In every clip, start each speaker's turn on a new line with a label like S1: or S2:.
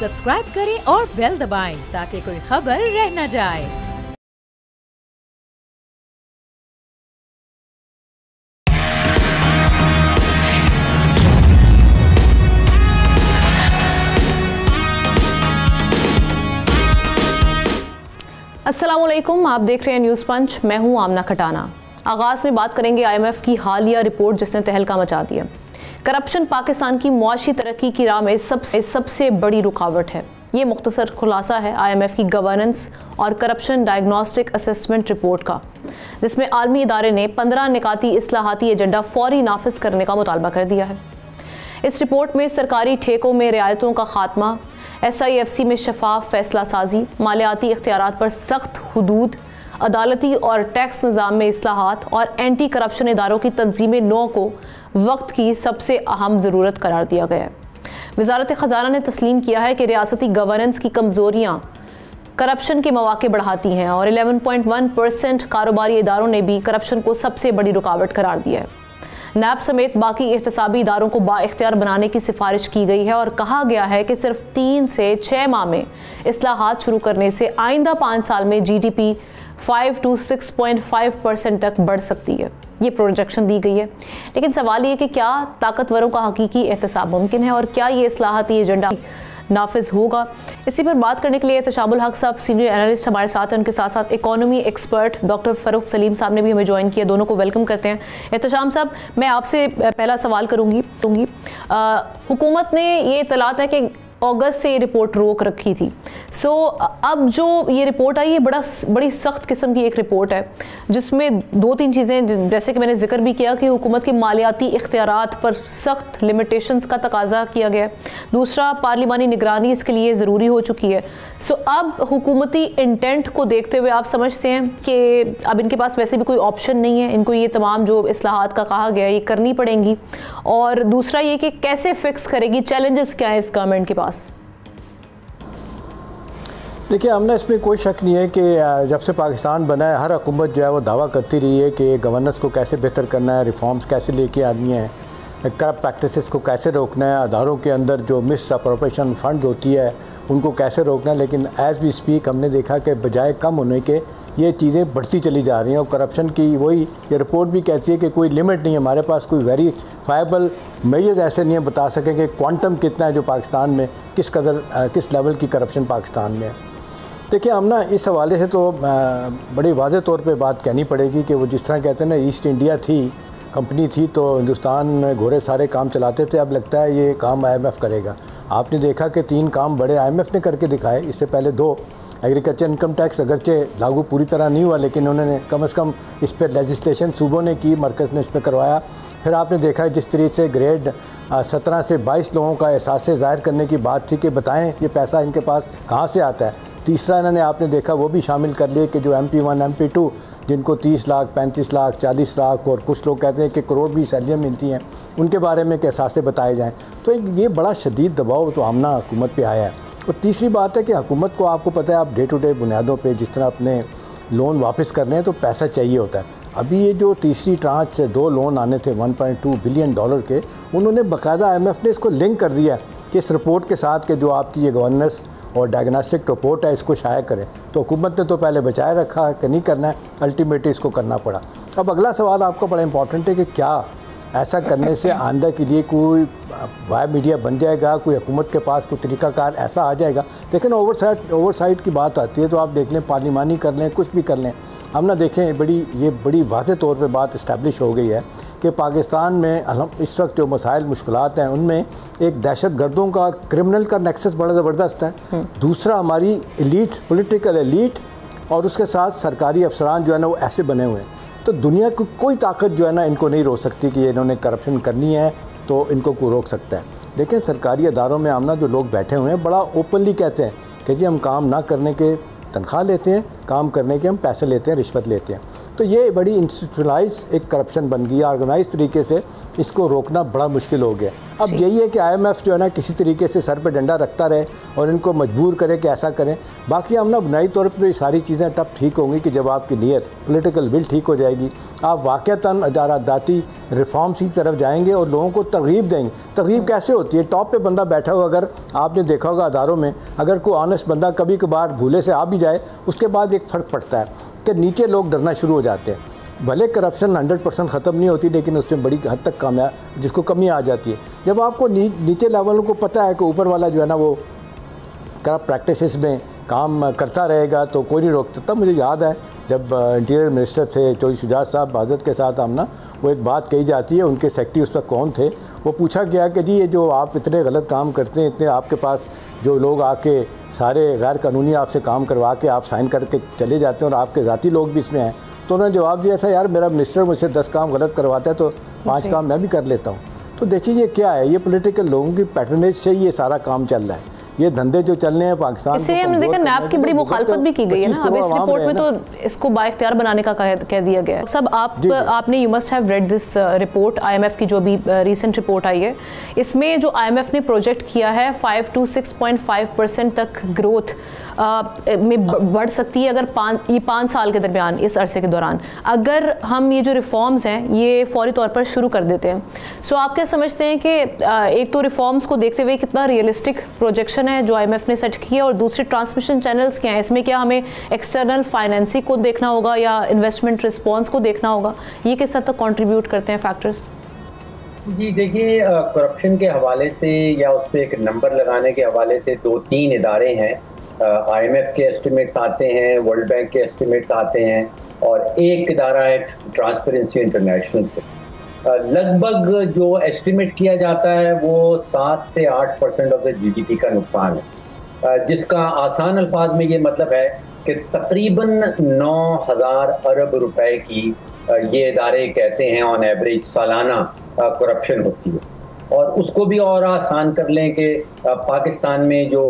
S1: Subscribe करें और bell दबाएं ताकि कोई खबर रह न जाए।
S2: अस्सलामुअलैकुम, आप देख रहे हैं न्यूज़ पंच। मैं हूं आमना खटाना। आगाज़ में बात करेंगे IMF की हालिया रिपोर्ट जिसने तहलका मचा दिया। करप्शन पाकिस्तान की मुआशी तरक्की की राह में सबसे बड़ी रुकावट है। ये मुख्तसर खुलासा है IMF की गवर्नेंस और करप्शन डायग्नोस्टिक असेसमेंट रिपोर्ट का, जिसमें आलमी इदारे ने 15 निकाती इस्लाहाती एजेंडा फौरी नाफिज करने का मुतालबा कर दिया है। इस रिपोर्ट में सरकारी ठेकों में रियायतों का खात्मा, SIFC में शफाफ फैसला साजी, मालियाती इख्तियारात पर सख्त हुदूद, अदालती और टैक्स निज़ाम में इस्लाहात और एंटी करप्शन इदारों की तंजीम नौ को वक्त की सबसे अहम ज़रूरत करार दिया गया है। वज़ारत ख़ज़ाना ने तस्लीम किया है कि रियासती गवर्नेंस की कमज़ोरियाँ करप्शन के मौके बढ़ाती हैं और 11.1% कारोबारी इदारों ने भी करप्शन को सबसे बड़ी रुकावट करार दिया है। NAB समेत बाकी एहतसाबी इदारों को बाइख्तियार बनाने की सिफारिश की गई है और कहा गया है कि सिर्फ 3 से 6 माह में इस्लाहात शुरू करने से आइंदा 5 साल में GDP 5 to 6.5% तक बढ़ सकती है। ये प्रोजेक्शन दी गई है, लेकिन सवाल ये कि क्या ताकतवरों का हकीकी एहतसाब मुमकिन है और क्या ये इस्लाहाती एजेंडा नाफिज होगा। इसी पर बात करने के लिए एहतशामुल हक साहब सीनियर एनालिस्ट हमारे साथ हैं। उनके साथ साथ economy expert doctor Farukh Salim साहब ने भी हमें ज्वाइन किया। दोनों को वेलकम करते हैं। एहतशाम साहब, मैं आपसे पहला सवाल करूँगी। हुकूमत ने ये इतलात है कि अगस्त से ये रिपोर्ट रोक रखी थी। अब जो ये रिपोर्ट आई, ये बड़ी सख्त किस्म की एक रिपोर्ट है जिसमें 2-3 चीज़ें, जैसे कि मैंने जिक्र भी किया कि हुकूमत के मालियाती इख्तियारात पर सख्त लिमिटेशंस का तकाजा किया गया है। दूसरा, पार्लिमानी निगरानी इसके लिए ज़रूरी हो चुकी है। अब हुकूमती इंटेंट को देखते हुए आप समझते हैं कि अब इनके पास वैसे भी कोई ऑप्शन नहीं है, इनको ये तमाम जो इस्लाहात का कहा गया है ये करनी पड़ेंगी। और दूसरा ये कि कैसे फिक्स करेगी, चैलेंजेस क्या है इस गवर्नमेंट के पास?
S3: देखिए, हमने इसमें कोई शक नहीं है कि जब से पाकिस्तान बना है हर हुकूमत जो है वो दावा करती रही है कि गवर्नेंस को कैसे बेहतर करना है, रिफॉर्म्स कैसे लेके आनी है, करप्ट प्रैक्टिसेस को कैसे रोकना है, अदारों के अंदर जो मिस अप्रोप्रिएशन फंड होती है उनको कैसे रोकना है। लेकिन एज़ वी स्पीक हमने देखा कि बजाय कम होने के ये चीज़ें बढ़ती चली जा रही हैं। और करप्शन की वही ये रिपोर्ट भी कहती है कि कोई लिमिट नहीं है, हमारे पास कोई वेरीफाइबल मेजर्स ऐसे नहीं है बता सकें कि क्वांटम कितना है जो पाकिस्तान में किस लेवल की करप्शन पाकिस्तान में है। देखिए, हम ना इस हवाले से तो बड़ी वाज़ेह तौर पे बात कहनी पड़ेगी कि वो जिस तरह कहते हैं ना, ईस्ट इंडिया कंपनी थी तो हिंदुस्तान में घोड़े सारे काम चलाते थे, अब लगता है ये काम IMF करेगा। आपने देखा कि 3 काम बड़े IMF ने करके दिखाए। इससे पहले 2 एग्रीकल्चर इनकम टैक्स अगरचे लागू पूरी तरह नहीं हुआ, लेकिन उन्होंने कम से कम इस पर लेजिस्लेशन सूबों ने की, मरकज़ ने इस पर करवाया। फिर आपने देखा जिस तरीके से ग्रेड 17 से 22 लोगों का एहसास ज़ाहिर करने की बात थी कि बताएं ये पैसा इनके पास कहाँ से आता है। तीसरा इन्होंने आपने देखा वो भी शामिल कर लिए कि जो MP1 MP2 जिनको 30 लाख 35 लाख 40 लाख और कुछ लोग कहते हैं कि करोड़ भी सैलरियाँ मिलती हैं, उनके बारे में एहसास बताए जाएँ। तो ये बड़ा शदीद दबाव तो आमना हुकूमत पे आया है। और तीसरी बात है कि हुकूमत को, आपको पता है, आप डे टू डे बुनियादों पे जिस तरह अपने लोन वापस करने हैं तो पैसा चाहिए होता है। अभी ये जो तीसरी ट्रांच से 2 लोन आने थे $1.2 बिलियन के, उन्होंने बाकायदा IMF ने इसको लिंक कर दिया कि इस रिपोर्ट के साथ कि जो आपकी ये गवर्नेंस और डायग्नोस्टिक रिपोर्ट है इसको शाया करें। तो हुकूमत ने तो पहले बचाए रखा कि नहीं करना है, अल्टीमेटली इसको करना पड़ा। अब अगला सवाल आपका बड़ा इंपॉर्टेंट है कि क्या ऐसा करने से आंदा के लिए कोई वाया मीडिया बन जाएगा, कोई हुकूमत के पास कोई तरीक़ाकार ऐसा आ जाएगा। लेकिन ओवरसाइट की बात आती है तो आप देख लें, पार्लिमानी कर लें, कुछ भी कर लें, हम ना देखें ये बड़ी वाज़ेह तौर पे बात इस्टेब्लिश हो गई है कि पाकिस्तान में इस वक्त जो मसाइल मुश्किलात हैं उनमें एक दहशत गर्दों का, क्रिमिनल का नेक्सस बड़ा ज़बरदस्त है। दूसरा, हमारी एलीट, पॉलिटिकल एलीट और उसके साथ सरकारी अफसरान जो है ना वो ऐसे बने हुए हैं। तो दुनिया की कोई ताकत जो है ना इनको नहीं रोक सकती कि इन्होंने करप्शन करनी है तो इनको कोई रोक सकता है। लेकिन सरकारी अदारों में आमना जो लोग बैठे हुए हैं बड़ा ओपनली कहते हैं कि जी हम काम ना करने के तनख्वाह लेते हैं, काम करने के हम पैसे लेते हैं, रिश्वत लेते हैं। तो ये बड़ी इंस्टीट्यूशनलाइज एक करप्शन बन गई, ऑर्गेनाइज तरीके से इसको रोकना बड़ा मुश्किल हो गया। अब यही है कि IMF जो है ना किसी तरीके से सर पे डंडा रखता रहे और इनको मजबूर करे कि ऐसा करें। बाकी हम ना बुनियादी तौर पर ये सारी चीज़ें तब ठीक होंगी कि जब आपकी नीयत पॉलिटिकल विल ठीक हो जाएगी, आप वाक़तन इजाराती रिफॉर्म्स की तरफ जाएंगे और लोगों को तरगीब देंगे। तरगीब कैसे होती है? टॉप पे बंदा बैठा हो, अगर आपने देखा होगा अदारों में, अगर कोई ऑनेस्ट बंदा कभी कभार भूले से आ भी जाए, उसके बाद एक फ़र्क पड़ता है कि नीचे लोग डरना शुरू हो जाते हैं। भले करप्शन 100% ख़त्म नहीं होती, लेकिन उसमें बड़ी हद तक कामयाब जिसको कमी आ जाती है। जब आपको नीचे लेवल को पता है कि ऊपर वाला जो है ना वो करप्ट प्रैक्टिसेस में काम करता रहेगा तो कोई नहीं रोकता। तब मुझे याद है जब इंटीरियर मिनिस्टर थे चौधरी शुजात साहब, बाज़त के साथ हम ना वो एक बात कही जाती है, उनके सेक्रेटरी उस वक्त कौन थे, वो पूछा गया कि जी ये जो आप इतने गलत काम करते हैं, इतने आपके पास जो लोग आके सारे गैर कानूनी आपसे काम करवा के आप साइन करके चले जाते हैं और आपके ज़ाती लोग भी इसमें हैं, तो उन्होंने जवाब दिया था यार मेरा मिनिस्टर मुझसे 10 काम गलत करवाता है तो 5 काम मैं भी कर लेता हूँ। तो देखिए ये क्या है, ये पॉलिटिकल लोगों की पैटर्नेज से ये सारा काम चल रहा है, ये धंधे जो चल रहे हैं पाकिस्तान।
S2: इसलिए हमने देखा नैब की बड़ी मुखालफत भी की गई है ना। अब इस रिपोर्ट में तो इसको बाइख्तियार बनाने का कह दिया गया है। सब आपने you must have read this report, IMF की जो भी रीसेंट रिपोर्ट आई है, इसमें जो IMF ने प्रोजेक्ट किया है 5 to 6.5% तक ग्रोथ में बढ़ सकती है अगर 5 साल के दरमियान, इस अरसे के दौरान अगर हम ये जो रिफॉर्म्स हैं ये फौरी तौर पर शुरू कर देते हैं। सो आप क्या समझते हैं कि एक तो रिफॉर्म्स को देखते हुए कितना रियलिस्टिक प्रोजेक्शन है जो IMF ने सेट किया, और दूसरे ट्रांसमिशन चैनल्स क्या हैं, इसमें क्या हमें एक्सटर्नल फाइनेंसिंग को देखना होगा या इन्वेस्टमेंट रिस्पॉन्स को देखना होगा, ये किस हद तक कंट्रीब्यूट करते हैं फैक्टर्स?
S4: जी देखिए, करप्शन के हवाले से या उस पर एक नंबर लगाने के हवाले से 2-3 इदारे हैं। IMF के एस्टिमेट्स आते हैं, वर्ल्ड बैंक के एस्टिमेट्स आते हैं, और एक इदारा है ट्रांसपेरेंसी इंटरनेशनल से। लगभग जो एस्टिमेट किया जाता है वो 7 से 8% ऑफ द GDP का नुकसान है, जिसका आसान अल्फाज में ये मतलब है कि तकरीबन 9,000 अरब रुपए की ये इदारे कहते हैं ऑन एवरेज सालाना करप्शन होती है। और उसको भी और आसान कर लें कि पाकिस्तान में जो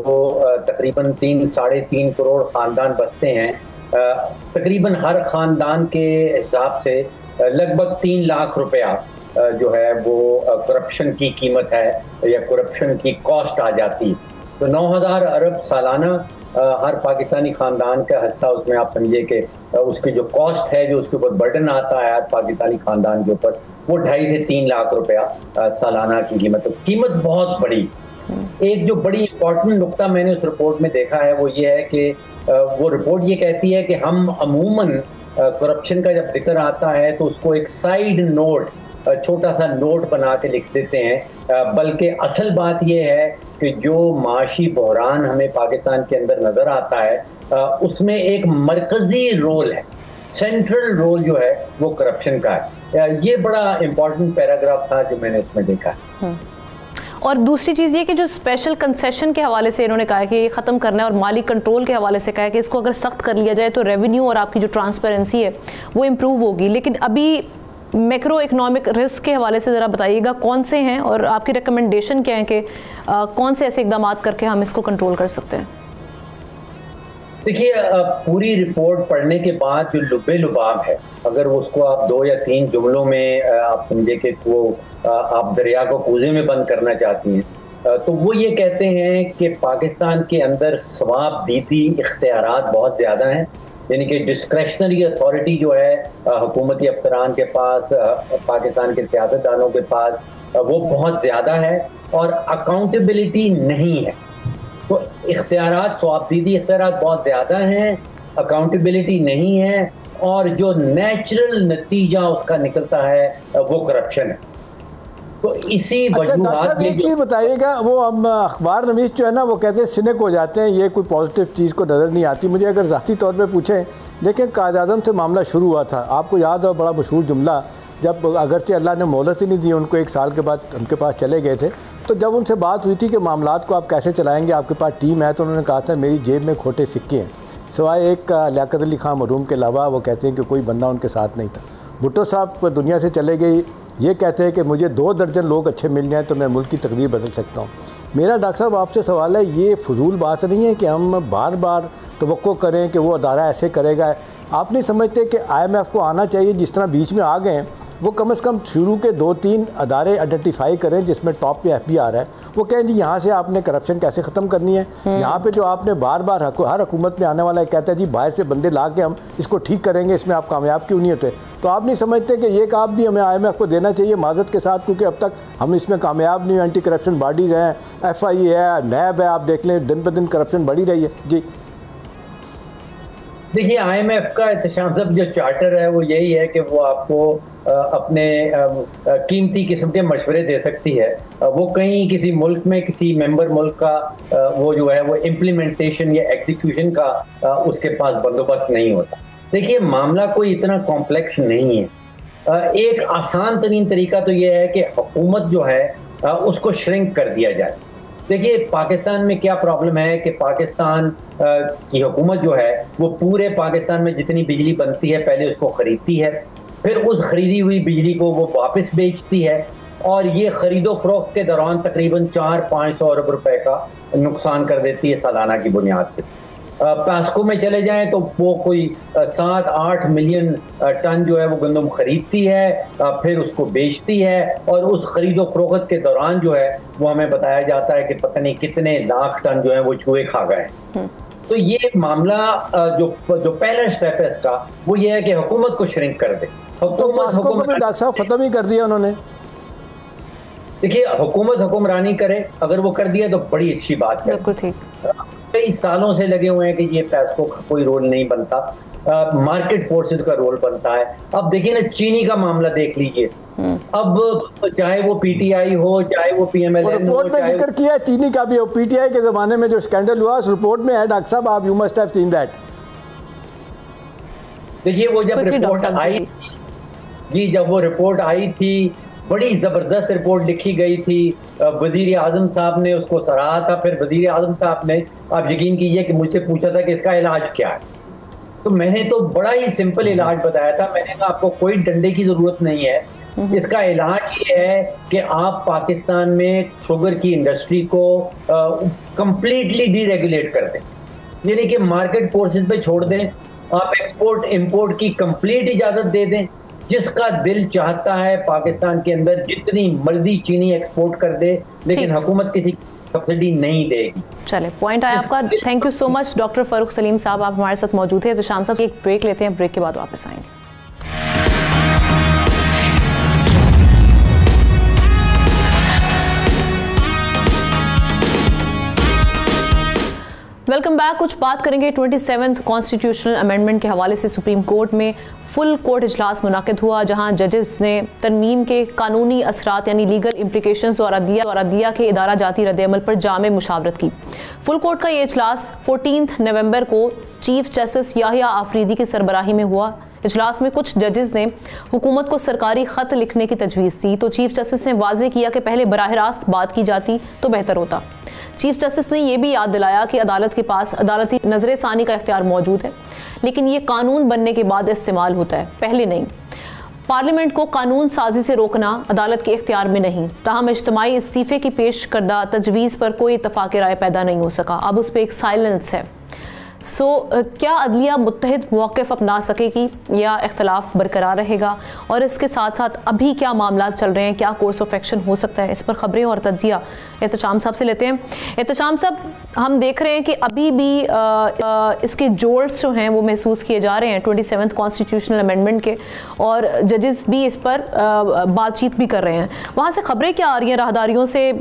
S4: तकरीबन 3-3.5 करोड़ ख़ानदान बसते हैं, तकरीबन हर ख़ानदान के हिसाब से लगभग 3 लाख रुपया जो है वो करप्शन की कीमत है या करप्शन की कॉस्ट आ जाती है। तो 9,000 अरब सालाना हर पाकिस्तानी ख़ानदान का हिस्सा, उसमें आप समझिए कि उसकी जो कॉस्ट है, जो उसके ऊपर बर्डन आता है हर पाकिस्तानी ख़ानदान के ऊपर, वो 2.5 से 3 लाख रुपया सालाना की कीमत। तो कीमत बहुत बड़ी। एक जो बड़ी इंपॉर्टेंट नुक्ता मैंने उस रिपोर्ट में देखा है वो ये है कि वो रिपोर्ट ये कहती है कि हम अमूमन करप्शन का जब जिक्र आता है तो उसको एक साइड नोट, छोटा सा नोट बना के लिख देते हैं, बल्कि असल बात यह है कि जो माशी बहरान हमें पाकिस्तान के अंदर नज़र आता है उसमें एक मरकज़ी रोल है, सेंट्रल रोल जो है वो करप्शन का है। ये बड़ा इम्पोर्टेंट पैराग्राफ था जो मैंने इसमें देखा है।
S2: और दूसरी चीज़ ये कि जो स्पेशल कंसेशन के हवाले से इन्होंने कहा है कि ये ख़त्म करना है, और माली कंट्रोल के हवाले से कहा है कि इसको अगर सख्त कर लिया जाए तो रेवेन्यू और आपकी जो ट्रांसपेरेंसी है वो इम्प्रूव होगी। लेकिन अभी मैक्रो इकोनॉमिक रिस्क के हवाले से ज़रा बताइएगा कौन से हैं और आपकी रिकमेंडेशन क्या है कि कौन से ऐसे इकदाम करके हम इसको कंट्रोल कर सकते हैं?
S4: देखिए, पूरी रिपोर्ट पढ़ने के बाद जो लुबे लुबाब है, अगर उसको आप 2 या 3 जुमलों में आप समझे कि वो आप दरिया को कूजे में बंद करना चाहती हैं, तो वो ये कहते हैं कि पाकिस्तान के अंदर सवाबदीदी इख्तियारात बहुत ज़्यादा हैं, यानी कि डिस्क्रेशनरी अथॉरिटी जो है हुकूमती अफसरान के पास, पाकिस्तान के सियासतदानों के पास, वो बहुत ज़्यादा है, और अकाउंटेबिलिटी नहीं है। तो इख्तियारात, सवाबदीदी इख्तियारात बहुत ज़्यादा हैं, अकाउंटेबिलिटी नहीं है, और जो नेचुरल नतीजा उसका निकलता है वो करप्शन है। तो इसी
S3: अच्छा डॉक्टर साहब एक चीज़ बताइएगा, वो हम अखबार नवीस जो है ना वो कहते हैं सिनिक हो जाते हैं, ये कोई पॉजिटिव चीज़ को नज़र नहीं आती। मुझे अगर ज़ाती तौर पे पूछें, देखिए कायद-ए-आज़म से मामला शुरू हुआ था, आपको याद है बड़ा मशहूर जुमला, जब अगरचे अल्लाह ने मोहलत ही नहीं दी उनको, 1 साल के बाद उनके पास चले गए थे, तो जब उनसे बात हुई थी कि मामलात को आप कैसे चलाएँगे, आपके पास टीम है, तो उन्होंने कहा था मेरी जेब में खोटे सिक्के हैं, सिवाय एक लियाकत अली खान मरहूम के अलावा वो कहते हैं कि कोई बंदा उनके साथ नहीं था। भुट्टो साहब दुनिया से चले गई, ये कहते हैं कि मुझे 2 दर्जन लोग अच्छे मिल जाएँ तो मैं मुल्क की तकदीर बदल सकता हूँ। मेरा डॉक्टर साहब आपसे सवाल है, ये फजूल बात नहीं है कि हम बार बार तवक्को करें कि वो अदारा ऐसे करेगा? आप नहीं समझते कि IMF को आना चाहिए, जिस तरह बीच में आ गए हैं, वो कम से कम शुरू के 2-3 अदारे आइडेंटिफाई करें जिसमें टॉप पे FBI है, वो कहें जी यहाँ से आपने करप्शन कैसे ख़त्म करनी है। यहाँ पे जो आपने बार बार हर हुकूमत में आने वाला है कहता है जी बाहर से बंदे ला के हम इसको ठीक करेंगे, इसमें आप कामयाब क्यों नहीं होते। तो आप नहीं समझते कि ये काम भी हमें IMF को देना चाहिए माजरत के साथ, क्योंकि अब तक हम इसमें कामयाब नहीं हुए। एंटी करप्शन बॉडीज़ हैं, FI है, NAB है, आप देख लें दिन ब दिन करप्शन बढ़ी रही है। जी
S4: देखिए, IMF का एहतशाम जो चार्टर है वो यही है कि वो आपको अपने कीमती किस्म के मशवरे दे सकती है। वो कहीं किसी मुल्क में किसी मेंबर मुल्क का वो जो है वो इम्प्लीमेंटेशन या एग्जीक्यूशन का उसके पास बंदोबस्त नहीं होता। देखिए, मामला कोई इतना कॉम्प्लेक्स नहीं है। एक आसान तरीन तरीका तो ये है कि हुकूमत जो है उसको श्रिंक कर दिया जाए। देखिए, पाकिस्तान में क्या प्रॉब्लम है कि पाकिस्तान की हुकूमत जो है वो पूरे पाकिस्तान में जितनी बिजली बनती है पहले उसको खरीदती है, फिर उस खरीदी हुई बिजली को वो वापस बेचती है, और ये खरीदो फरोख्त के दौरान तकरीबन 400-500 अरब रुपए का नुकसान कर देती है सालाना की बुनियाद पर। पैस्को में चले जाएं तो वो कोई 7-8 मिलियन टन जो है वो गंदम खरीदती है, फिर उसको बेचती है, और उस खरीदो फरोख्त के दौरान जो है वो हमें बताया जाता है कि पता नहीं कितने लाख टन जो है वो चूहे खा गए। तो ये मामला जो पहला स्टेप है इसका वो ये है कि हुकूमत को श्रिंक कर दे।
S3: डॉक्टर साहब खत्म ही कर दिया उन्होंने। देखिए,
S4: हुकूमत हुक्मरानी करे, अगर वो कर दिया तो बड़ी अच्छी बात है।
S2: बिल्कुल ठीक।
S4: कई सालों से लगे हुए हैं कि ये पैसों का कोई रोल नहीं बनता, मार्केट फोर्सेस का रोल बनता है। अब देखिए ना, चीनी का मामला देख लीजिए। अब चाहे वो PTI हो, चाहे वो PMLN
S3: रिपोर्ट में जिक्र किया चीनी का भी हो। PTI के जमाने में जो स्कैंडल हुआ उस रिपोर्ट में है डॉक्टर साहब, आप you must have seen that.
S4: देखिए, वो जब रिपोर्ट आई जी, जब वो रिपोर्ट आई थी, बड़ी जबरदस्त रिपोर्ट लिखी गई थी। वजीर आजम साहब ने उसको सराहा था। फिर वजीर आजम साहब ने, आप यकीन कीजिए कि मुझसे पूछा था कि इसका इलाज क्या है, तो मैंने तो बड़ा ही सिंपल इलाज बताया था। मैंने कहा आपको कोई डंडे की जरूरत नहीं है, इसका इलाज ये है कि आप पाकिस्तान में शुगर की इंडस्ट्री को कंप्लीटली डीरेगुलेट कर दें, यानी कि मार्केट फोर्सेस पे छोड़ दें। आप एक्सपोर्ट इंपोर्ट की कंप्लीट इजाजत दे दें। जिसका दिल चाहता है पाकिस्तान के अंदर जितनी मर्जी चीनी एक्सपोर्ट कर दे, लेकिन हुकूमत किसी सब्सिडी नहीं देगी।
S2: चले, पॉइंट आया आपका। Thank you so much doctor Farooq Salim साहब, आप हमारे साथ मौजूद थे। तो शाम साहब एक ब्रेक लेते हैं, ब्रेक के बाद वापस आएंगे। Welcome back. कुछ बात करेंगे 27th कॉन्स्टिट्यूशनल अमेंडमेंट के हवाले से। सुप्रीम कोर्ट में फुल कोर्ट इजलास मुनाकिद हुआ, जहां जजेस ने तरमीम के कानूनी असरात यानी लीगल इम्प्लिकेशंस और अदलिया के इदारा जाती रद्द-ए-अमल पर जामे मुशावरत की। फुल कोर्ट का ये इजलास 14 नवंबर को चीफ जस्टिस याहिया आफरीदी की सरबराही में हुआ। इजलास में कुछ जजेस ने हुकूमत को सरकारी ख़त लिखने की तजवीज़ दी, तो चीफ जस्टिस ने वाजे किया कि पहले बराह रास्त बात की जाती तो बेहतर होता। चीफ जस्टिस ने यह भी याद दिलाया कि अदालत के पास अदालती नजर सानी का इख्तियार मौजूद है, लेकिन ये कानून बनने के बाद इस्तेमाल होता है, पहले नहीं। पार्लियामेंट को कानून साजी से रोकना अदालत के इख्तियार में नहीं। ताहम इज्तिमाई इस्तीफ़े की पेश करदा तजवीज़ पर कोई इत्तफाक़ राय पैदा नहीं हो सका। अब उस पर एक साइलेंस है। क्या अदलिया मुत्तहिद मौक़िफ़ अपना सकेगी या इख्तलाफ बरकरार रहेगा? और इसके साथ साथ अभी क्या मामला चल रहे हैं, क्या कोर्स ऑफ एक्शन हो सकता है, इस पर ख़बरें और तज्ज़िया एहतशाम साहब से लेते हैं। एहतशाम साहब, हम देख रहे हैं कि अभी भी इसके जोर्स जो हैं वो महसूस किए जा रहे हैं 27th कॉन्स्टिट्यूशनल अमेंडमेंट के, और जजेस भी इस पर बातचीत भी कर रहे हैं। वहाँ से ख़बरें क्या आ रही हैं राहदारियों से?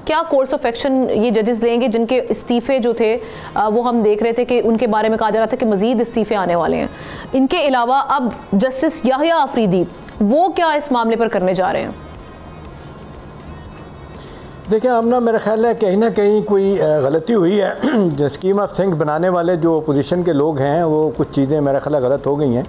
S2: क्या कोर्स ऑफ एक्शन ये जजेस लेंगे जिनके इस्तीफ़े जो थे वो हम देख रहे थे कि उनके बारे में कहा जा रहा था कि मज़ीद इस्तीफ़े आने वाले हैं। इनके अलावा अब जस्टिस याहिया आफरीदी वो क्या इस मामले पर करने जा रहे हैं?
S3: देखिए, हम ना मेरा ख्याल है कहीं ना कहीं कोई गलती हुई है। जो स्कीम ऑफ थिंग बनाने वाले जो अपोजिशन के लोग हैं वो कुछ चीज़ें मेरा ख्याल गलत हो गई हैं।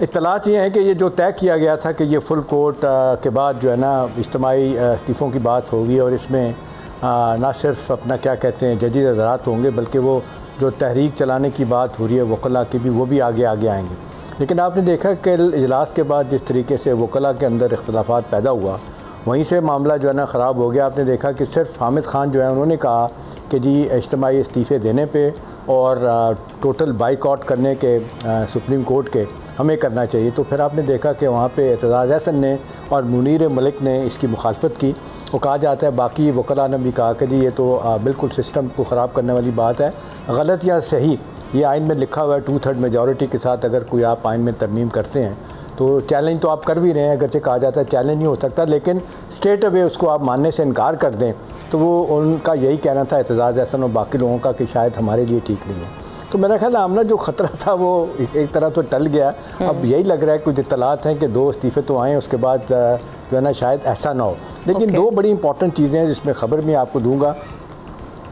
S3: इत्तलात ये हैं कि ये जो तय किया गया था कि ये फुल कोर्ट के बाद जो है ना इज्तिमाई इस्तीफ़ों की बात होगी, और इसमें ना सिर्फ अपना क्या कहते हैं जजेस हज़रात होंगे, बल्कि वो जो तहरीक चलाने की बात हो रही है वकला की भी, वो भी आगे आएंगे। लेकिन आपने देखा कि इजलास के बाद जिस तरीके से वकला के अंदर इख्तलाफात पैदा हुआ, वहीं से मामला जो है ना ख़राब हो गया। आपने देखा कि सिर्फ हामिद खान जो है उन्होंने कहा कि जी इज्तिमाई इस्तीफ़े देने पे और टोटल बाइकआउट करने के सुप्रीम कोर्ट के हमें करना चाहिए। तो फिर आपने देखा कि वहाँ पे एतजाज़ अहसन ने और मुनीर मलिक ने इसकी मुखालफत की। वो कहा जाता है, बाकी वकला ने भी कहा कि जी ये तो बिल्कुल सिस्टम को ख़राब करने वाली बात है। गलत या सही, ये आइन में लिखा हुआ है 2/3 मेजॉरिटी के साथ अगर कोई आप आइन में तरमीम करते हैं तो चैलेंज तो आप कर भी रहे हैं, अगरचे कहा जाता है चैलेंज नहीं हो सकता, लेकिन स्ट्रेट अवे उसको आप मानने से इनकार कर दें तो वो उनका यही कहना था एतजाज़ अहसन और बाकी लोगों का कि शायद हमारे लिए ठीक नहीं है। तो मेरा ख्याल है आमना जो ख़तरा था वो एक तरह तो टल गया। अब यही लग रहा है कुछ इत्तलात हैं कि 2 इस्तीफ़े तो आए, उसके बाद जो है ना शायद ऐसा ना हो। लेकिन 2 बड़ी इंपॉर्टेंट चीज़ें हैं जिसमें ख़बर मैं आपको दूँगा।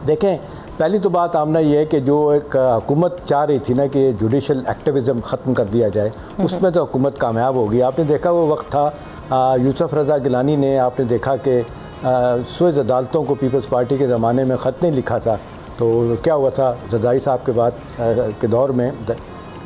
S3: देखें, पहली तो बात आमना ये है कि जो एक हुकूमत चाह रही थी ना कि जुडिशल एक्टिविज़म ख़त्म कर दिया जाए, उसमें तो हुकूमत कामयाब होगी। आपने देखा वो वक्त था यूसुफ रज़ा गिलानी ने, आपने देखा कि सुएज़ अदालतों को पीपल्स पार्टी के ज़माने में ख़त नहीं लिखा था। तो क्या हुआ था ज़रदारी साहब के बाद के दौर में,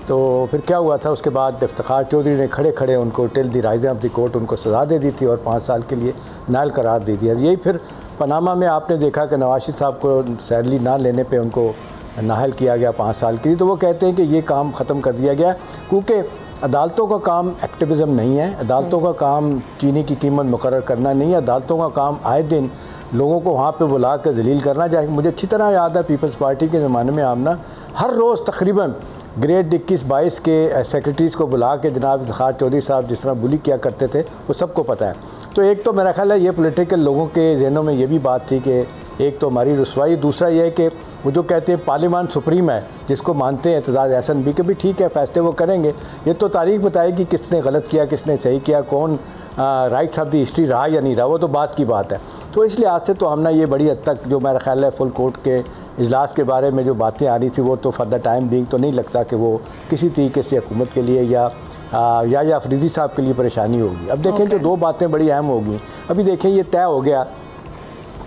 S3: तो फिर क्या हुआ था उसके बाद इफ्तिखार चौधरी ने खड़े खड़े उनको till the rising of the court उनको सज़ा दे दी थी और 5 साल के लिए नायल करार दे दिया। यही फिर पनामा में आपने देखा कि नवाज शरीफ साहब को सैलरी ना लेने पे उनको नाहल किया गया 5 साल के लिए। तो वो कहते हैं कि ये काम ख़त्म कर दिया गया, क्योंकि अदालतों का काम एक्टिविज़म नहीं है, अदालतों का काम चीनी की कीमत मुकर्रर करना नहीं है, अदालतों का काम आए दिन लोगों को वहाँ पे बुला कर जलील करना चाहिए। मुझे अच्छी तरह याद है पीपल्स पार्टी के ज़माने में आमना हर रोज़ तकरीबन ग्रेड 21-22 के सेक्रेटरीज़ को बुला के जनाब इफ्तिखार चौधरी साहब जिस तरह बुली किया करते थे वो सबको पता है। तो एक तो मेरा ख्याल है ये पॉलिटिकल लोगों के जहनों में ये भी बात थी कि एक तो हमारी रुसवाई, दूसरा ये है कि वो जो कहते हैं पार्लियामान सुप्रीम है जिसको मानते हैं एतजाज़ अहसन भी कि भी ठीक है फैसले वो करेंगे, ये तो तारीख बताएगी किसने गलत किया किसने सही किया, कौन राइट्स ऑफ द हिस्ट्री रहा या नहीं रहा, वो तो बात की बात है। तो इस लिहाज से तो हमने ये बड़ी हद तक जो मेरा ख्याल है फुल कोर्ट के इजलास के बारे में जो बातें आ रही थी वो तो फॉर द टाइम बीइंग तो नहीं लगता कि वो किसी तरीके से हुकूमत के लिए या अफरीदी साहब के लिए परेशानी होगी। अब देखें जो 2 बातें बड़ी अहम होगी। अभी देखें ये तय हो गया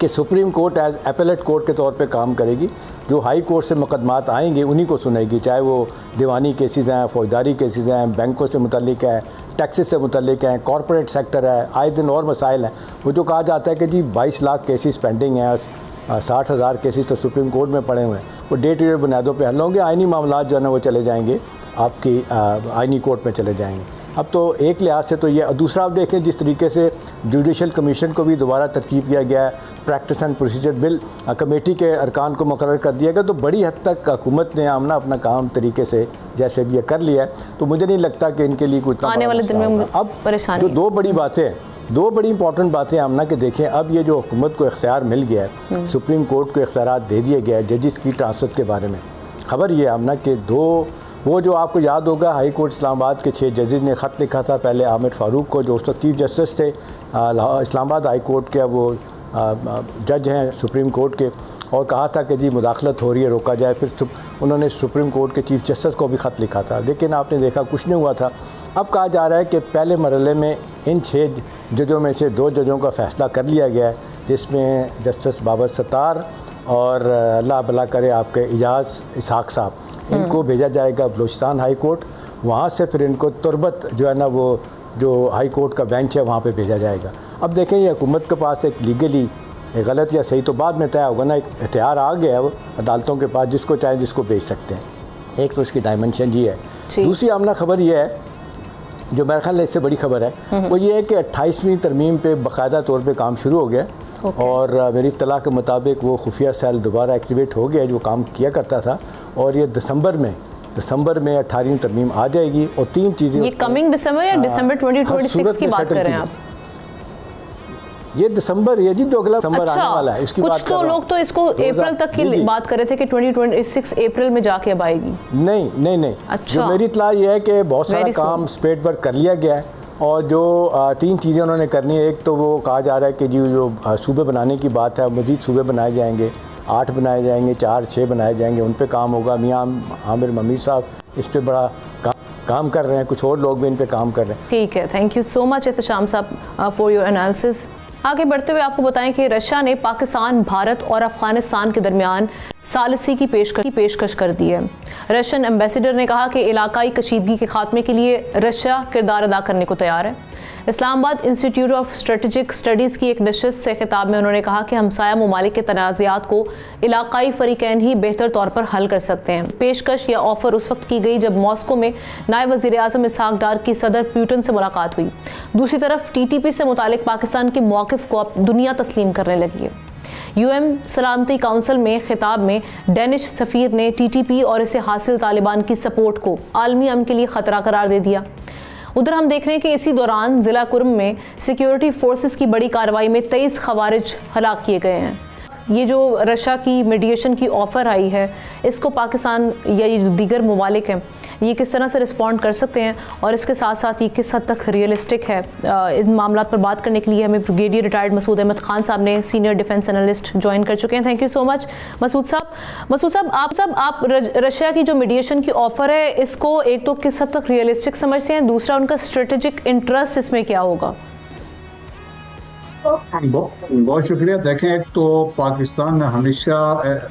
S3: कि supreme court as appellate court के तौर पे काम करेगी, जो हाई कोर्ट से मुकदमात आएंगे उन्हीं को सुनेगी, चाहे वो दीवानी केसेस हैं, फौजदारी केसेस हैं, बैंकों से मुतल्लिक है, टैक्सेस से मुतल्लिक हैं, कॉर्पोरेट सेक्टर है, आए दिन और मसाइल हैं। वो जो कहा जाता है कि जी 22 लाख केसेस पेंडिंग हैं, 60,000 केसेस तो सुप्रीम कोर्ट में पड़े हुए हैं, वो डे टू डे बुनियादों पर हल होंगे, आइनी मामला जो है ना वो चले जाएंगे आपकी आइनी कोर्ट में चले जाएंगे। अब तो एक लिहाज से तो ये, दूसरा आप देखें जिस तरीके से जुडिशल कमीशन को भी दोबारा तरतीब किया गया है, practice and procedure bill committee के अरकान को मुकर्रर कर दिया गया, तो बड़ी हद तक हुकूमत ने आमना अपना काम तरीके से जैसे भी ये कर लिया है। तो मुझे नहीं लगता कि इनके लिए कोई
S2: आने वाले दिन में
S3: अब
S2: परेशानी।
S3: जो 2 बड़ी बातें, 2 बड़ी इंपॉर्टेंट बातें आमना के देखें, अब ये जो हुकूमत को इख्तियार मिल गया है, सुप्रीम कोर्ट को इख्तियार दे दिए गया है जजिस की ट्रांसफर के बारे में। खबर ये आमना कि 2 वो जो आपको याद होगा हाई कोर्ट इस्लामाबाद के 6 जजेस ने ख़त लिखा था पहले आमिर फ़ारूक को जो उस वक्त चीफ जस्टिस थे इस्लामाबाद हाई कोर्ट के, वो जज हैं सुप्रीम कोर्ट के, और कहा था कि जी मुदाखलत हो रही है रोका जाए। फिर उन्होंने सुप्रीम कोर्ट के चीफ जस्टिस को भी ख़त लिखा था, लेकिन आपने देखा कुछ नहीं हुआ था। अब कहा जा रहा है कि पहले मरहले में इन 6 जजों में से 2 जजों का फ़ैसला कर लिया गया है, जिसमें जस्टिस बाबर सत्तार और अल्लाह भला करे आपके इजाज़ इसहाक साहब, इनको भेजा जाएगा बलूचिस्तान हाई कोर्ट। वहाँ से फिर इनको तुरबत जो है ना वो जो हाई कोर्ट का बेंच है वहाँ पे भेजा जाएगा। अब देखें ये हुकूमत के पास एक लीगली गलत या सही तो बाद में तय होगा ना, एक इख्तियार आ गया है वो अदालतों के पास, जिसको चाहे जिसको भेज सकते हैं। एक तो इसकी डायमेंशन ये है। दूसरी आमना खबर ये है जो मेरे ख्याल इससे बड़ी खबर है, वो ये है कि 28वीं तरमीम पे बाकायदा तौर पर काम शुरू हो गया। और मेरी इत्तला के मुताबिक वो खुफिया सेल दोबारा एक्टिवेट हो गया जो काम किया करता था, और ये दिसंबर में 18वीं तरमीम आ जाएगी। और 3 चीज़ें,
S2: ये कमिंग दिसंबर या दिसंबर 2026 की बात कर रहे हैं आप?
S3: ये दिसंबर, ये जी जो अगला दिसंबर आने वाला है उसकी बात कर रहा हूं।
S2: कुछ तो लोग तो इसको अप्रैल तक की बात कर रहे थे कि 2026 अप्रैल में जाके अब आएगी।
S3: नहीं।
S2: अच्छा।
S3: जो मेरी इत्तला ये है कि बहुत सारा काम स्पेड वर्क कर लिया गया है, और जो 3 चीज़ें उन्होंने करनी है। एक तो वो कहा जा रहा है कि जी जो सूबे बनाने की बात है, मजीद सूबे बनाए जाएंगे, 8 बनाए जाएंगे, 4-6 बनाए जाएंगे, उन पे काम होगा। मियाँ आमिर ममीर साहब इस पे बड़ा काम कर रहे हैं, कुछ और लोग भी इन पे काम कर रहे हैं।
S2: ठीक है, thank you so much Ehtesham साहब फॉर योर एनालिसिस। आगे बढ़ते हुए आपको बताएं कि रशिया ने पाकिस्तान, भारत और अफगानिस्तान के दरमियान सालिसी की पेशकश कर दी है। रशियन एम्बेसडर ने कहा कि इलाकाई कशीदगी के खात्मे के लिए रशिया किरदार अदा करने को तैयार है। Islamabad institute of strategic studies की एक नशिस्त से खिताब में उन्होंने कहा कि हमसाया ममालिक के तनाज़ात को इलाकाई फ़रीक़ैन ही बेहतर तौर पर हल कर सकते हैं। पेशकश या ऑफ़र उस वक्त की गई जब मॉस्को में नायब वज़ीर आज़म इसहाक डार की सदर प्यूटन से मुलाकात हुई। दूसरी तरफ TTP से मुतालिक पाकिस्तान के मौक़िफ़ को अब दुनिया तस्लीम करने लगी है। UN सलामती काउंसिल में खिताब में डेनिश सफ़ीर ने TTP और इसे हासिल तालिबान की सपोर्ट को आलमी अमन के लिए ख़तरा करार दे दिया। उधर हम देख रहे हैं कि इसी दौरान ज़िला कुर्म में सिक्योरिटी फोर्सेस की बड़ी कार्रवाई में 23 खवारिज हलाक किए गए हैं। ये जो रशिया की मीडिएशन की ऑफ़र आई है, इसको पाकिस्तान या ये जो दीगर ममालिक हैं ये किस तरह से रिस्पॉन्ड कर सकते हैं और इसके साथ साथ ये किस हद तक रियलिस्टिक है, इन मामला पर बात करने के लिए हमें ब्रिगेडियर रिटायर्ड मसूद अहमद खान साहब ने सीनियर डिफेंस एनालिस्ट ज्वाइन कर चुके हैं। Thank you so much Masood sahab. आप रशिया की जो मीडिएशन की ऑफ़र है इसको एक तो किस हद तक रियलिस्टिक समझते हैं, दूसरा उनका स्ट्रेटेजिक इंटरेस्ट इसमें क्या होगा?
S5: बहुत शुक्रिया। देखें, एक तो पाकिस्तान ने हमेशा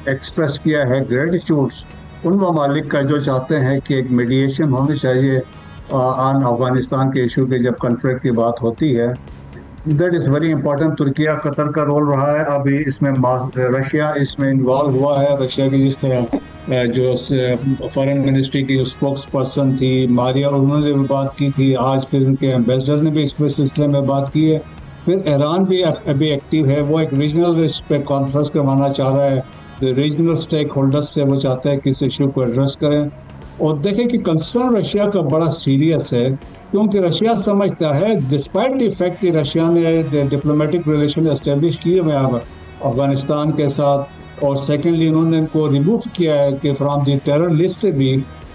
S5: एक्सप्रेस किया है ग्रेटिट्यूड्स उन ममालिक का जो चाहते हैं कि एक मीडिएशन होनी चाहिए ऑन अफगानिस्तान के इशू पे जब कॉन्फ्लिक्ट की बात होती है। That is very important. Türkiye Qatar का रोल रहा है, अभी इसमें रशिया इसमें इन्वॉल्व हुआ है। रशिया की जिस तरह जो फॉरेन मिनिस्ट्री की स्पोक्स पर्सन थी मारिया, उन्होंने भी बात की थी, आज फिर उनके एम्बेसडर ने भी इस सिलसिले में बात की है। फिर ईरान भी अभी एक्टिव है, वो एक रीजनल इस पे कॉन्फ्रेंस करवाना चाह रहा है, रीजनल स्टेक होल्डर्स से वो चाहता है कि इस इशू को एड्रेस करें। और देखें कि कंसर्न रशिया का बड़ा सीरियस है, क्योंकि रशिया समझता है डिस्पाइट द फैक्ट कि रशिया ने डिप्लोमेटिक रिलेशन एस्टेब्लिश किए हुए अफगानिस्तान के साथ, और सेकेंडली उन्होंने इनको रिमूव किया है कि फ्राम द टेरर लिस्ट से भी,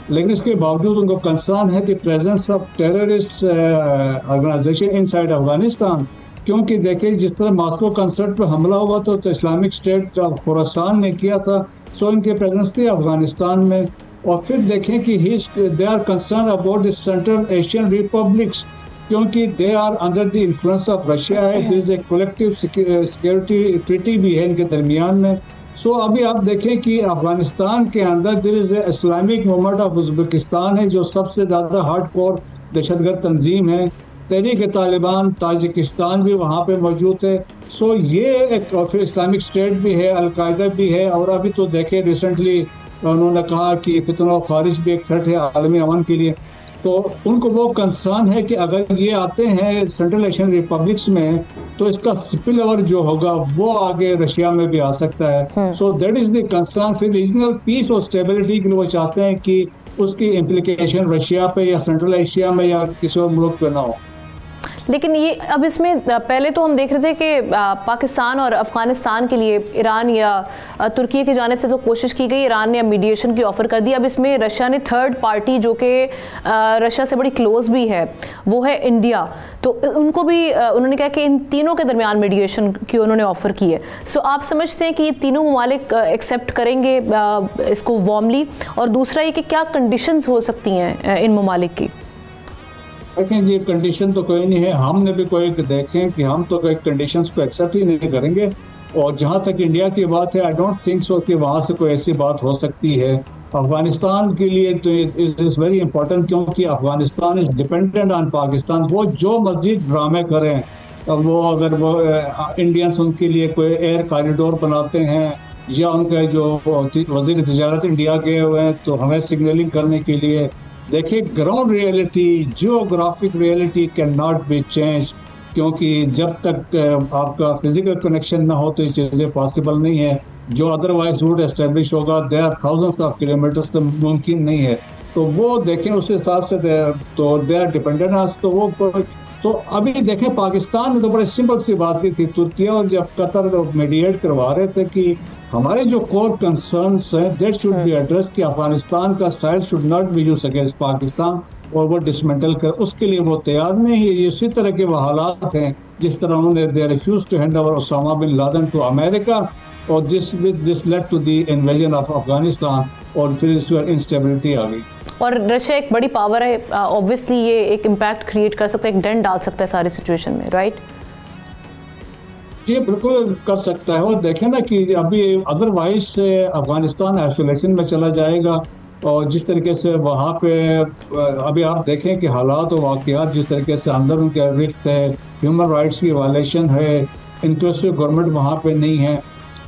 S5: लेकिन इसके बावजूद उनको कंसर्न है the presence of terrorist organisation inside Afghanistan. क्योंकि देखिए जिस तरह मॉस्को कंसर्ट पर हमला हुआ तो इस्लामिक स्टेट खुरासान ने किया था, सो इनके प्रेजेंस थी अफगानिस्तान में। और फिर देखें कि they are concern about the central Asian republics, क्योंकि they are under the influence of Russia है। There is a collective security treaty भी है इनके दरमियान में। सो अभी आप देखें कि अफगानिस्तान के अंदर there is a Islamic movement of Uzbekistan है जो सबसे ज़्यादा हार्डकोर दहशतगर्द तंजीम है। तहरीक तालिबान ताजिकिस्तान भी वहाँ पे मौजूद है। सो ये एक, और फिर इस्लामिक स्टेट भी है, अलकायदा भी है, और अभी तो देखें रिसेंटली उन्होंने कहा कि फितना खारिज भी एक थ्रेट है आलमी अमन के लिए। तो उनको वो कंसर्न है कि अगर ये आते हैं सेंट्रल एशियन रिपब्लिक्स में तो इसका स्पिल ओवर जो होगा वो आगे रशिया में भी आ सकता है। So that is the concern. फिर रीजनल पीस और स्टेबिलिटी के लिए वो चाहते हैं कि उसकी इम्प्लीकेशन रशिया पे या सेंट्रल एशिया में या किसी और मुल्क पे ना हो।
S2: लेकिन ये अब इसमें पहले तो हम देख रहे थे कि पाकिस्तान और अफ़गानिस्तान के लिए ईरान या तुर्की की जानिब से तो कोशिश की गई, ईरान ने अब मीडिएशन की ऑफ़र कर दी। अब इसमें रशिया ने थर्ड पार्टी जो कि रशिया से बड़ी क्लोज भी है वो है इंडिया, तो उनको भी उन्होंने कहा कि इन तीनों के दरमियान मीडिएशन की उन्होंने ऑफ़र की है। सो आप समझते हैं कि ये तीनों ममालिक एक्सेप्ट करेंगे इसको वार्मली? और दूसरा ये कि क्या कंडीशंस हो सकती हैं इन ममालिक की?
S5: देखें जी, कंडीशन तो कोई नहीं है। हमने भी कोई देखें कि हम तो कोई कंडीशंस को एक्सेप्ट ही नहीं करेंगे। और जहाँ तक इंडिया की बात है, आई डोंट थिंक सो कि वहाँ से कोई ऐसी बात हो सकती है। अफगानिस्तान के लिए तो इट इज़ वेरी इंपॉर्टेंट, क्योंकि Afghanistan is dependent on Pakistan. वो जो मस्जिद ड्रामे करें, वो अगर वो इंडियंस उनके लिए कोई एयर कॉरिडोर बनाते हैं या उनके जो वज़ीर तिजारत इंडिया गए हुए हैं तो हमें सिग्नलिंग करने के लिए, देखिए ground reality, geographic reality can not be change, क्योंकि जब तक आपका फिजिकल कनेक्शन ना हो तो ये चीज़ें पॉसिबल नहीं है। जो अदरवाइज रूट एस्टेब्लिश होगा there are thousands of kilometres तो मुमकिन नहीं है। तो वो देखें उस हिसाब से तो दे आर डिपेंडेंट आज। तो वो तो अभी देखें पाकिस्तान ने तो बड़े सिंपल सी बात की थी तुर्की और जब कतर मीडिएट करवा रहे थे कि हमारे जो कोर कंसर्न्स हैं दैट शुड बी एड्रेस, कि अफगानिस्तान का side should not be used against Pakistan और वो डिसमेंटल कर, उसके लिए वो तैयार नहीं है। इसी तरह के वो हालात हैं जिस तरह उन्होंने they refuse to hand over Osama bin Laden to America और this led to the invasion of Afghanistan और फिर इस पर इंस्टेबिलिटी आ गई।
S2: और रशिया एक बड़ी पावर है, ऑब्वियसली ये एक इम्पैक्ट क्रिएट कर सकता है, एक डेंट डाल सकता है सारी सिचुएशन में, राइट?
S5: ये बिल्कुल कर सकता है। और देखें ना कि अभी अदरवाइज से अफगानिस्तान आइसोलेशन में चला जाएगा, और जिस तरीके से वहाँ पे अभी आप देखें कि हालात और वाक़यात जिस तरीके से अंदर उनके रिफ्ट है, ह्यूमन राइट्स की वायलेशन है, इंक्लूसिव गवर्नमेंट वहाँ पे नहीं है,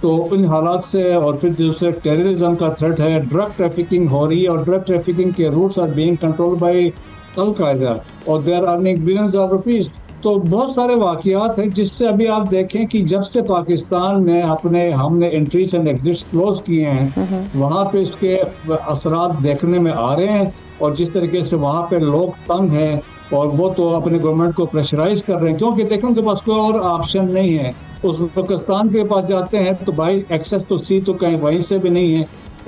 S5: तो उन हालात से, और फिर दूसरे टेररिज्म का थ्रेट है, ड्रग ट्रैफिकिंग हो रही है, और ड्रग ट्रैफिकिंग के routes are being controlled by al Qaeda, और they are earning billions of rupees. तो बहुत सारे वाक़यात हैं जिससे अभी आप देखें कि जब से पाकिस्तान ने हमने एंट्रीज एंड एग्जिट्स क्लोज किए हैं, वहाँ पे इसके असरात देखने में आ रहे हैं। और जिस तरीके से वहाँ पे लोग तंग हैं, और वो तो अपने गवर्नमेंट को प्रेशराइज कर रहे हैं, क्योंकि देखें उनके पास कोई और ऑप्शन नहीं है। उज़्बेकिस्तान के पास जाते हैं तो भाई एक्सेस तो सी तो कहीं वहीं से भी नहीं है।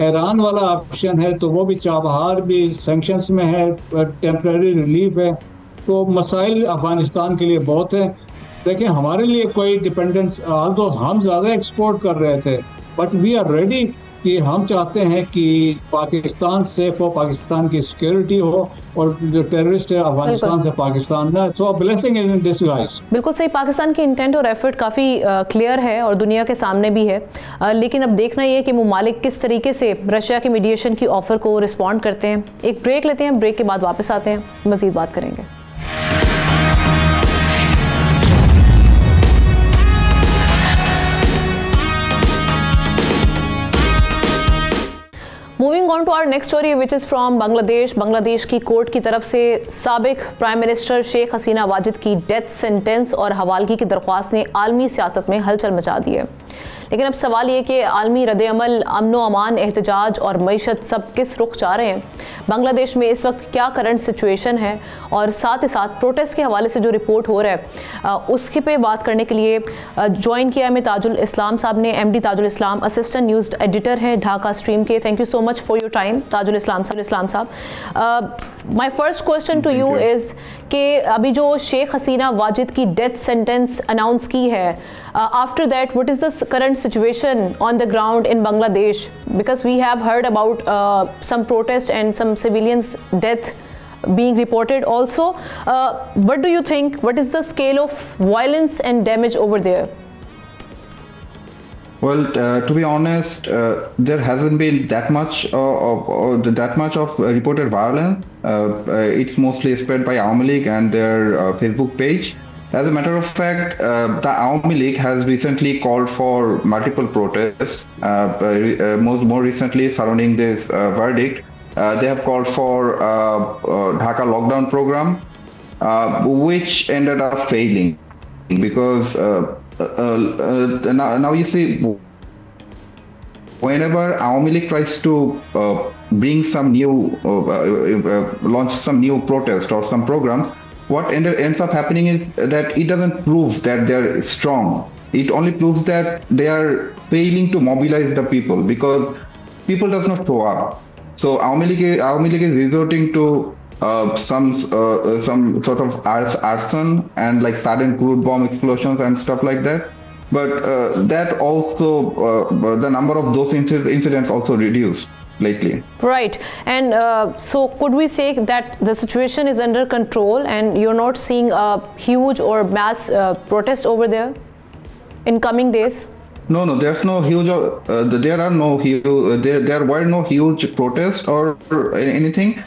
S5: ईरान वाला ऑप्शन है तो वो भी चाबहार भी सैंक्शंस में है, टेम्परेरी रिलीफ है। तो मसाइल अफगानिस्तान के लिए बहुत है। देखिए हमारे लिए कोई डिपेंडेंस, तो हम ज़्यादा एक्सपोर्ट कर रहे थे, बट वी आर रेडी कि हम चाहते हैं कि पाकिस्तान सेफ हो, पाकिस्तान की सिक्योरिटी हो, और जो टेररिस्ट है अफगानिस्तान से पाकिस्तान ना, सो ब्लेसिंग इज इन डिसगाइज।
S2: बिल्कुल सही, पाकिस्तान की इंटेंट और एफर्ट काफ़ी क्लियर है और दुनिया के सामने भी है, लेकिन अब देखना ये है कि मुमालिक किस तरीके से रशिया के मीडिएशन की ऑफर को रिस्पॉन्ड करते हैं। एक ब्रेक लेते हैं, ब्रेक के बाद वापस आते हैं, मज़ीद बात करेंगे। Moving on to our next story which is from Bangladesh. Bangladesh की कोर्ट की तरफ से साबिक प्राइम मिनिस्टर शेख हसीना वाजिद की डेथ सेंटेंस और हवालगी की दरख्वास्त ने आलमी सियासत में हलचल मचा दी है। लेकिन अब सवाल ये कि आलमी रद्द-ए-अमल, अमन अमान, एहतजाज और मईशत सब किस रुख जा रहे हैं। बांग्लादेश में इस वक्त क्या करंट सिचुएशन है, और साथ ही साथ प्रोटेस्ट के हवाले से जो रिपोर्ट हो रहा है उसके पे बात करने के लिए ज्वाइन किया हमें ताजुल इस्लाम साहब ने। MD Tajul Islam assistant news editor हैं ढाका स्ट्रीम के। Thank you so much for your time Tajul Islam साहब। My first question to you is कि अभी जो शेख हसीना वाजिद की डेथ सेंटेंस अनाउंस की है, after that what is the current situation on the ground in Bangladesh, because we have heard about some protest and some civilians death being reported also. What do you think, what is the scale of violence and damage over there?
S6: Well, to be honest, there hasn't been that much of reported violence. It's mostly spread by Awami League and their Facebook page. As a matter of fact, the Awami League has recently called for multiple protests, more recently surrounding this verdict. They have called for Dhaka lockdown program, which ended up failing because now you see, whenever Awami League tries to bring some new, launch some new protest or some programs, what ends up happening is that it doesn't prove that they're strong. It only proves that they are failing to mobilize the people because people does not show up. So Awami League is resorting to some sort of arson and like sudden crude bomb explosions and stuff like that. But that also the number of those incidents also reduced lately.
S2: Right, and so could we say that the situation is under control and you're not seeing a huge or mass protest over there in coming days?
S6: No, there's no huge. There were no huge protests or anything.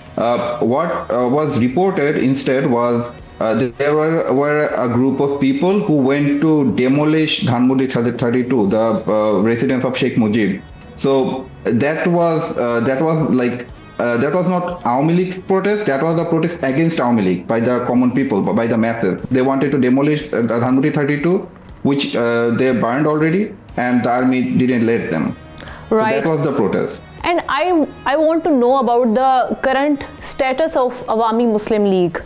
S6: What was reported instead was there were a group of people who went to demolish Dhanmondi 32, the residence of Sheikh Mujib. So that was like that was not Awami League's protest. That was a protest against Awami League by the common people, by the masses. They wanted to demolish Dhanmondi 32, which they burned already, and the army didn't let them. Right. So that was the protest.
S2: And I want to know about the current status of Awami Muslim League.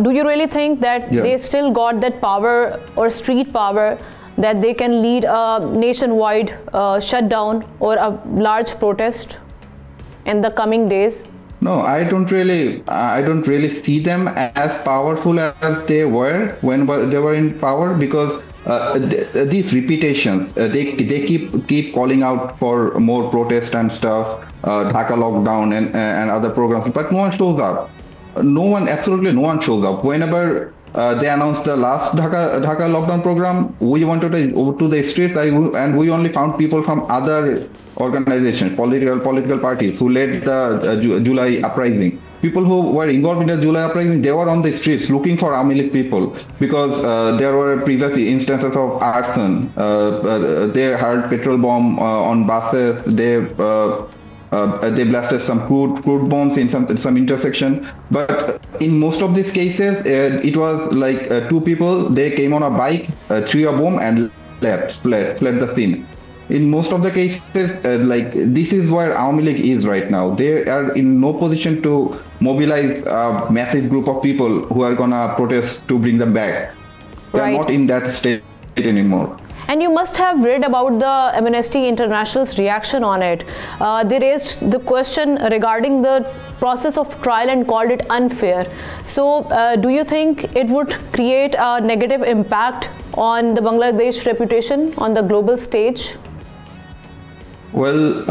S2: Do you really think that they still got that power or street power, that they can lead a nationwide shutdown or a large protest in the coming days?
S6: No, I don't really see them as powerful as they were when they were in power, because these repetitions, they keep calling out for more protest and stuff, Dhaka lockdown and other programs, but no one shows up. Absolutely no one shows up. Whenever they announced the last Dhaka lockdown program, we wanted to the street, and we only found people from other organizations, political parties who led the July uprising. People who were involved in the July uprising, they were on the streets looking for Awami League people because there were previous instances of arson. They heard petrol bomb on buses. They blasted some crude bombs in some intersection. But in most of these cases, it was like two people. They came on a bike, three of them, and fled the scene. In most of the cases, like this is where Awami League is right now. They are in no position to mobilize a massive group of people who are gonna protest to bring them back. They are not in that state anymore.
S2: And you must have read about the Amnesty International's reaction on it. They raised the question regarding the process of trial and called it unfair. So do you think it would create a negative impact on the Bangladesh reputation on the global stage?
S6: Well,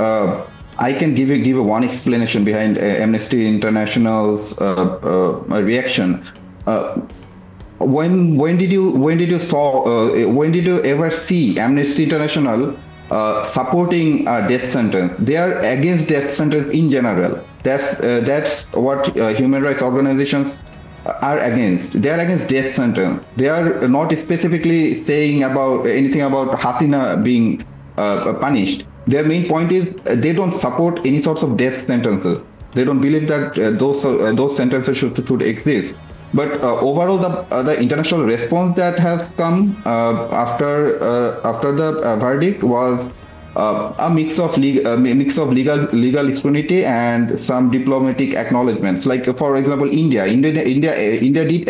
S6: I can give one explanation behind Amnesty International's reaction. When did you ever see Amnesty International supporting a death sentence? They are against death sentence in general. That's what human rights organizations are against. They are against death sentence. They are not specifically saying about anything about Hasina being punished. Their main point is they don't support any sorts of death sentences. They don't believe that those sentences should exist. But overall, the international response that has come after the verdict was a mix of legal scrutiny and some diplomatic acknowledgements. Like for example, India did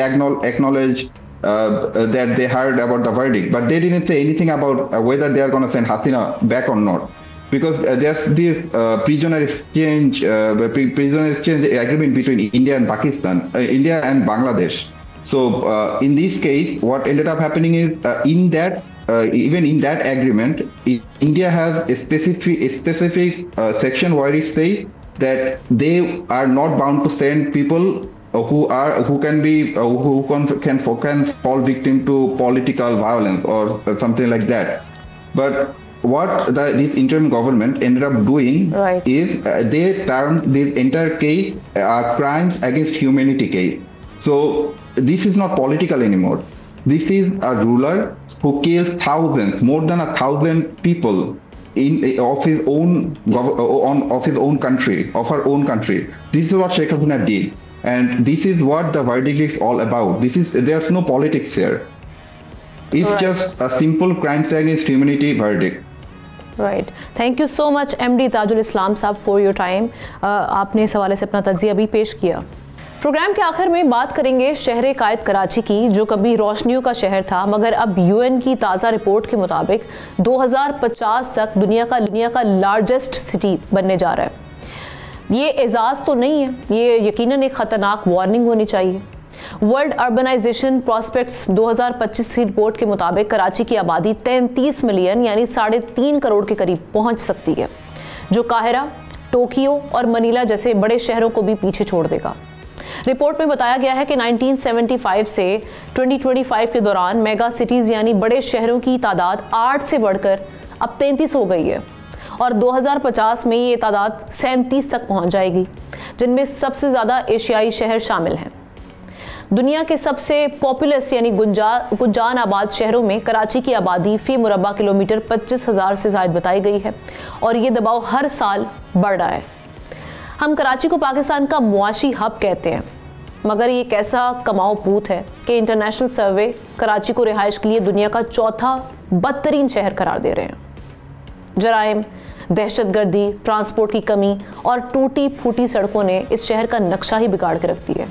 S6: acknowledge that they heard about the verdict, but they didn't say anything about whether they are going to send Hasina back or not. Because there's this prisoner exchange agreement between India and Pakistan, India and Bangladesh. So in this case, what ended up happening is even in that agreement, India has a specific section where it says that they are not bound to send people who can fall victim to political violence or something like that. But what this interim government ended up doing is they termed this entire case crimes against humanity case. So this is not political anymore. This is a ruler who killed thousands, more than 1,000 people of his own country. This is what Sheikh Hasina did, and this is what the verdict is all about. There's no politics here. It's just a simple crimes against humanity verdict.
S2: Right, thank you so much MD Tajul Islam साहब for your time. आपने इस हवाले से अपना तज्जिया भी पेश किया. Programme के आखिर में बात करेंगे शहर कायद कराची की, जो कभी रोशनियों का शहर था मगर अब UN की ताज़ा रिपोर्ट के मुताबिक 2050 तक दुनिया का लार्जेस्ट सिटी बनने जा रहा है. ये एजाज़ तो नहीं है, ये यकीनन एक ख़तरनाक वार्निंग होनी चाहिए. वर्ल्ड अर्बनाइजेशन प्रॉस्पेक्ट्स 2025 की रिपोर्ट के मुताबिक कराची की आबादी 33 मिलियन यानी 3.5 करोड़ के करीब पहुंच सकती है, जो काहिरा, टोक्यो और मनीला जैसे बड़े शहरों को भी पीछे छोड़ देगा. रिपोर्ट में बताया गया है कि 1975 से 2025 के दौरान मेगा सिटीज़ यानी बड़े शहरों की तादाद 8 से बढ़कर अब 33 हो गई है और 2050 में ये तादाद 37 तक पहुंच जाएगी, जिनमें सबसे ज़्यादा एशियाई शहर शामिल हैं. दुनिया के सबसे पॉपुलस यानी गुंजान आबाद शहरों में कराची की आबादी फी मुरबा किलोमीटर 25,000 से ज़ायद बताई गई है और ये दबाव हर साल बढ़ रहा है. हम कराची को पाकिस्तान का मुआशी हब कहते हैं, मगर ये कैसा कमाओ पूत है कि इंटरनेशनल सर्वे कराची को रिहाइश के लिए दुनिया का चौथा बदतरीन शहर करार दे रहे हैं. जराइम, दहशतगर्दी, ट्रांसपोर्ट की कमी और टूटी फूटी सड़कों ने इस शहर का नक्शा ही बिगाड़ के रख दिया है.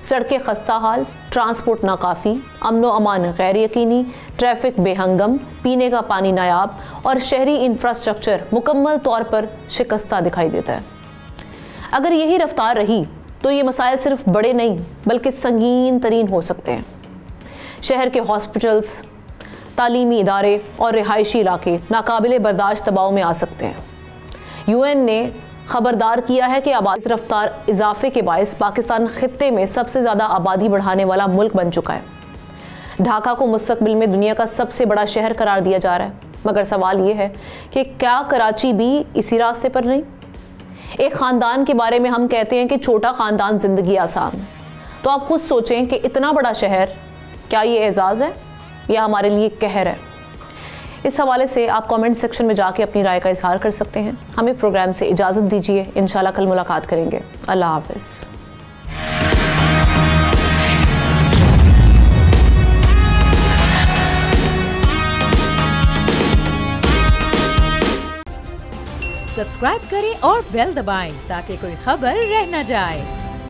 S2: सड़कें खस्ता हाल, ट्रांसपोर्ट नाकाफ़ी, अमनो अमान गैर यकीनी, ट्रैफिक बेहंगम, पीने का पानी नायाब और शहरी इंफ्रास्ट्रक्चर मुकम्मल तौर पर शिकस्ता दिखाई देता है. अगर यही रफ्तार रही तो ये मसाइल सिर्फ बड़े नहीं बल्कि संगीन तरीन हो सकते हैं. शहर के हॉस्पिटल्स, तालीमी इदारे और रिहायशी इलाके नाकाबिले बर्दाश्त दबाव में आ सकते हैं. UN ने खबरदार किया है कि आबादी रफ्तार इजाफे के बायस पाकिस्तान खित्ते में सबसे ज़्यादा आबादी बढ़ाने वाला मुल्क बन चुका है। ढाका को मुस्तकबिल में दुनिया का सबसे बड़ा शहर करार दिया जा रहा है, मगर सवाल ये है कि क्या कराची भी इसी रास्ते पर नहीं? एक ख़ानदान के बारे में हम कहते हैं कि छोटा ख़ानदान ज़िंदगी आसान, तो आप खुद सोचें कि इतना बड़ा शहर, क्या ये एजाज़ है या हमारे लिए कहर है? इस हवाले से आप कमेंट सेक्शन में जाके अपनी राय का इजहार कर सकते हैं। हमें प्रोग्राम से इजाज़त दीजिए, इंशाल्लाह कल मुलाकात करेंगे। अल्लाह हाफ़िज़।
S1: सब्सक्राइब करें और बेल दबाएं ताकि कोई खबर रह न जाए।